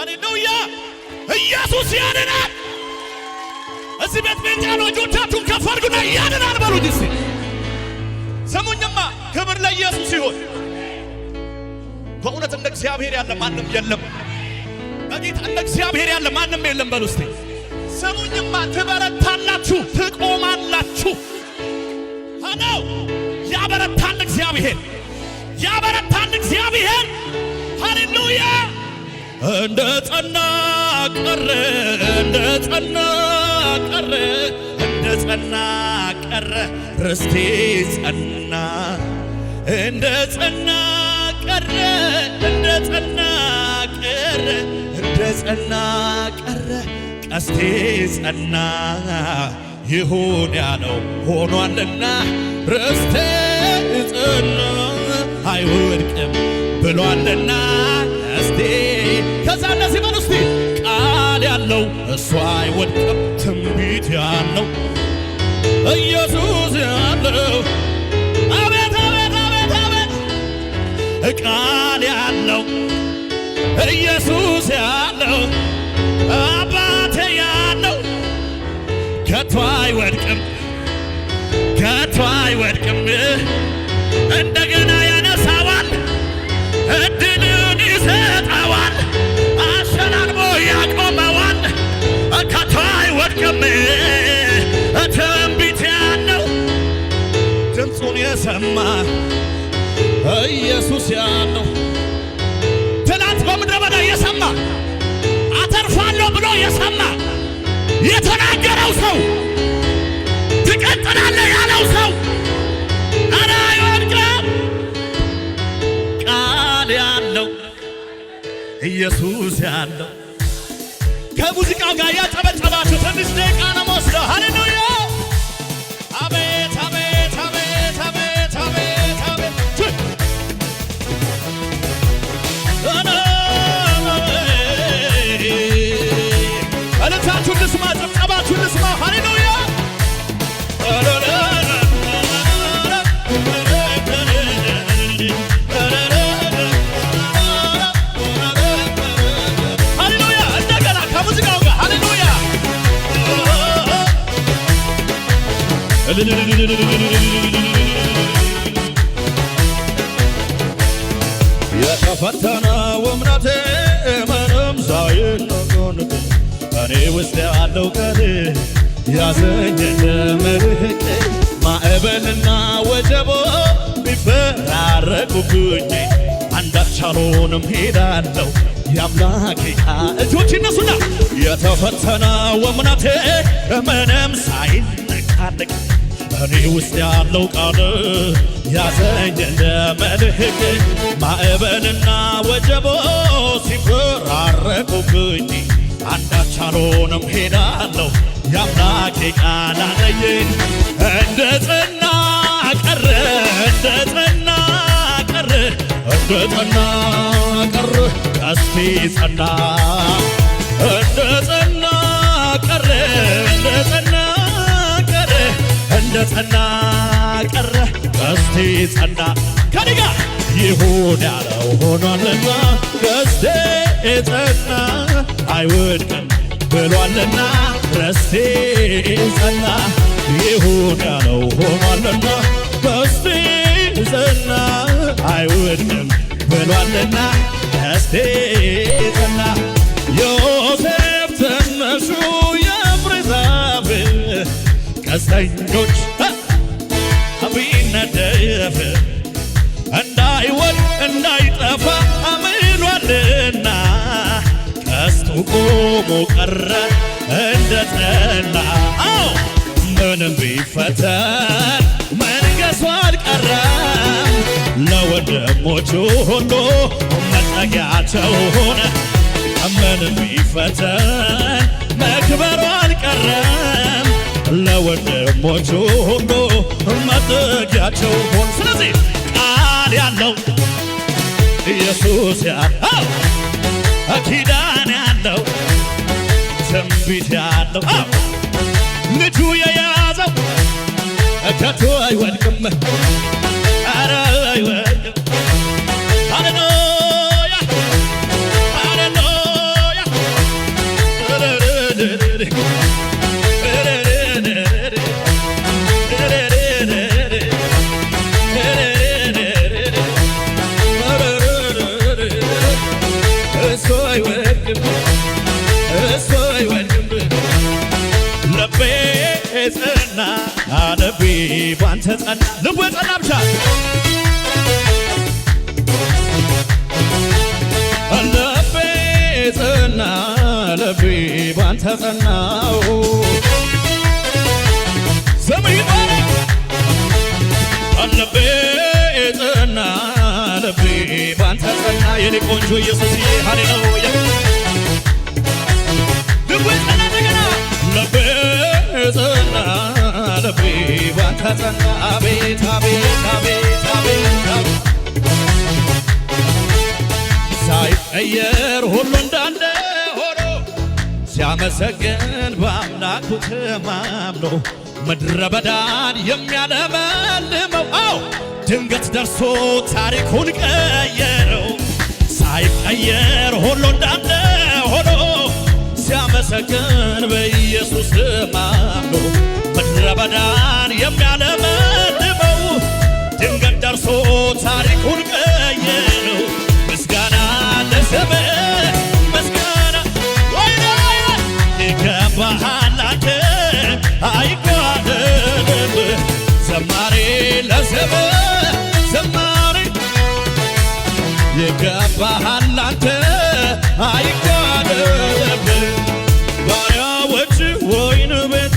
ሃሌሉያ ኢየሱስ ያድናል። እዚህ ቤት ቤንጫኖ እጆቻችሁን ከፍ አድርጉና ያድናል በሉት እስቲ። ስሙኝማ ክብር ለኢየሱስ ይሁን። በእውነት እንደ እግዚአብሔር ያለ ማንም የለም። በጌታ እንደ እግዚአብሔር ያለ ማንም የለም በሉ እስቲ። ስሙኝማ ትበረታላችሁ፣ ትቆማላችሁ። አዎ ያበረታል እግዚአብሔር፣ ያበረታል እግዚአብሔር። ሃሌሉያ እንደ ጸና ቀረ፣ እንደ ጸና ቀረ፣ እንደ ጸና ቀረ ርስቴ ጸና፣ እንደ ጸና ቀረ፣ እንደ ጸና ቀረ፣ እንደ ጸና ቀረ ቀስቴ ጸና። ይሁን ያለው ሆኗልና ርስቴ ጸና፣ አይወድቅም ብሏልና ቀስቴ። ከዛ እነዚህ በሉ እስቲ ቃል ያለው እሱ አይወድቅም፣ ትንቢት ያለው ኢየሱስ ያለው አቤት አቤት አቤት አቤት ቃል ያለው ኢየሱስ ያለው አባቴ ያለው ከቶ አይወድቅም፣ ከቶ አይወድቅም። እንደገና ያነሳዋል፣ እድልን ይሰጠዋል፣ አሸናንቦ ያቆመዋል። ከቶ አይወድቅም። ትንቢት ያለው ድምፁን የሰማ ኢየሱስ ያለው ትናንት በምድረ በዳ የሰማ አተርፋለሁ ብሎ የሰማ የተናገረው ሰው ትቀጥላለህ ያለው ሰው ኧረ አይወድቅም። ቃል ያለው ኢየሱስ ያለው ከሙዚቃው ጋር ያጨበጨባችሁ ትንሽ ደቂቃ ነው የምወስደው። ሃሌሉያ አቤት አቤት አቤት አቤት አቤት አቤት እልልታችሁን ልስማ፣ ጭብጨባችሁን ልስማ። ሃሌሉያ ሃሌሉያ እንደገና ከሙዚቃው ጋር ሃሌሉያ የተፈተነው እምነቴ ምንም ሳይነቃነቅ እኔ ውስጥ ያለው ቃል ያዘኝ እንደ መልህቅ። ማዕበልና ወጀቦ ቢፈራረቁብኝ አንዳች አልሆንም ሄዳለሁ የአምላኬ እጆች ይነሱና የተፈተነው እምነቴ ምንም ሳይነቃነቅ እኔ ውስጥ ያለው ቃል ያዘኝ እንደ መልህቅ። ማዕበልና ወጀቦ ሲፈራረቁብኝ አንዳች አልሆንም ሄዳለሁ የአምላኬ ቃል አለኝ። እንደ ጸና ቀረ፣ እንደ ጸና ቀረ፣ እንደ ጸና ቀረ ቀስቴ ጸና፣ እንደ ጸና ቀረ፣ እንደ ጸና ቀረ፣ እንደ ጸና ቀረ ቀስቴ ጸና። ከዲጋ ይሁን ያለው ሆኗልና ቀስቴ ጸና፣ አይወድቅም ብሏልና ርስቴ ጸና። ይሁን ያለው ሆኗልና ቀስቴ ጸና፣ አይወድቅም ብሏልና ቀስቴ ጸና። ዮሴፍ ትንሹ የፍሬ ዛፍ ቀስተኞች ቢነደፍ እንዳይወድቅ እንዳይጠፋ አምሏልና ቀስቱ ቆሞ ቀረ እንደ ጸና። ምንም ቢፈተን መንገሱ አልቀረም፣ ለወንድሞቹ ሁሉ መጠጊያቸው ሆነ። ምንም ቢፈተን መክበሩ አልቀረም፣ ለወንድሞቹ ሁሉ መጠጊያቸው ሆነ። ስለዚህ ቃል ያለው ኢየሱስ ያለው ኪዳን ያለው ትንቢት ያለው ልጁ የያዘው ከቶ አይወድቅም፣ ኧረ አይወድቅም። ሃሌሉያ ሃሌሉያ ጸና ልቤ ባንተ ጸና ልቤ ጸና ብቻ ልቤ ጸና ልቤ ባንተ ጸናው ዘመን ይባረክ ልቤ ጸና ልቤ ባንተ ጸና የኔ ቆንጆ ኢየሱስዬ ሃሌሉያ ልቤ ጸና እንደገና ልቤ ጸና ልቤ ባንተ ጸና አቤት አቤት አቤት አቤት ሳይቀየር ሁሉ እንዳለ ሆኖ ሲያመሰግን በአምላኩ ተማምኖ ምድረ በዳን የሚያለመልመው አዎ ድንገት ደርሶ ታሪኩን ቀየረው ሳይቀየር ሁሉ እንዳለ ሆኖ ሲያመሰግን በኢየሱስ ተማምኖ ምድረ በዳን የሚያለመልመው ድንገት ደርሶ ታሪኩን ቀየረው ምስጋና ለስምህ ምስጋና ወይኔ ይገባሃል አንተ አይጓደልም ዘማሬ ለስምህ ዘማሬ ይገባሃል አንተ አይጓደልም ባሪያዎች ወይን ቤት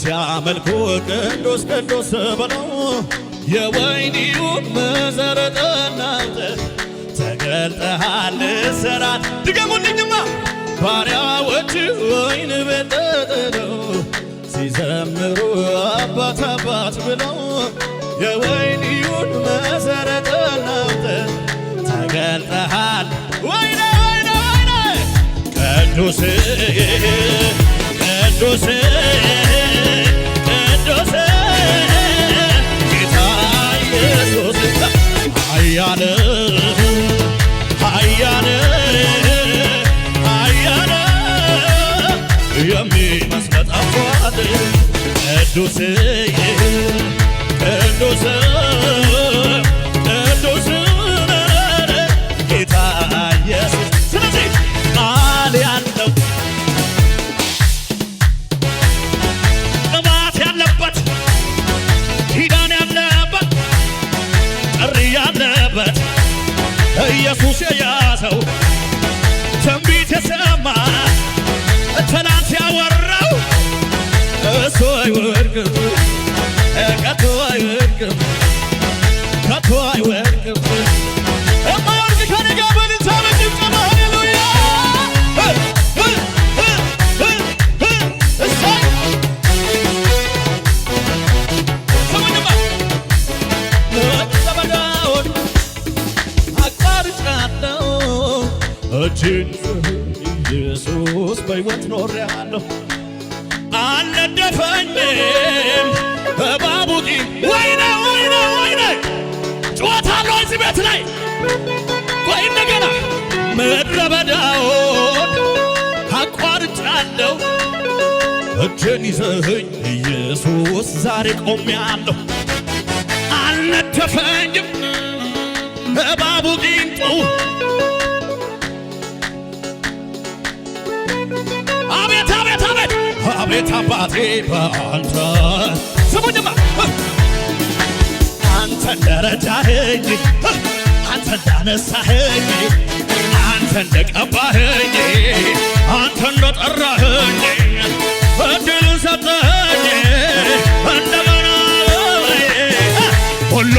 ሲያመልኩ ቅዱስ ቅዱስ ብለው የወይኒውን መሠረት እናንተ ተገልጠሃል ስራት ድገሙልኝማ ባሪያዎች ወይን ቤት ጥለው ሲዘምሩ አባት አባት ብለው የወይኒውን መሠረት እናንተ ተገልጠሃል ወይኔ ወይኔ ወይኔ ቅዱስ ቅዱስ ቅዱስ ጌታ ኢየሱስ ኃያል ኃያል ኃያል የሚመስል ጠፍቷል ቅዱስ ቅዱስ ቅዱስ ጌታ ኢየሱስ ስለዚህ ቃል ያለው ቅባት ያለበት ኪዳን ያለበት ጥሪ ያለበት ኢየሱስ የያዘው ትንቢት የሰማ ትናንት ያወራው እሱ አይወድቅም ከቶ አይወድቅም ከቶ አይወድቅም እማወድቅ ከኔ ጋር በልልታ በጭብጨባ ሃሌሉያ እሰይ ሰሙኝማ ዘመዳውን አቋርጫለሁ እጅን ኢየሱስ በሕይወት ኖሬአለሁ አልነደፈኝም እባቡ ቂም ወይኔ ወይኔ ወይኔ ጩኸታለሁ እዚህ ቤት ላይ ቆይ እንደገና ምድረ በዳውን አቋርጫለሁ እጄን ይዘኸኝ ኢየሱስ ዛሬ ቆሜአለሁ አልነደፈኝም እባቡ ቂንጡ አቤት አቤት አቤት አቤት አባቴ በአንተ ስሙኝማ አንተ እንደረዳኸኝ አንተ እንዳነሳኸኝ አንተ እንደቀባኸኝ አንተ እንደጠራኸኝ እድልን ሰጠኸኝ እንደገና ሁሉ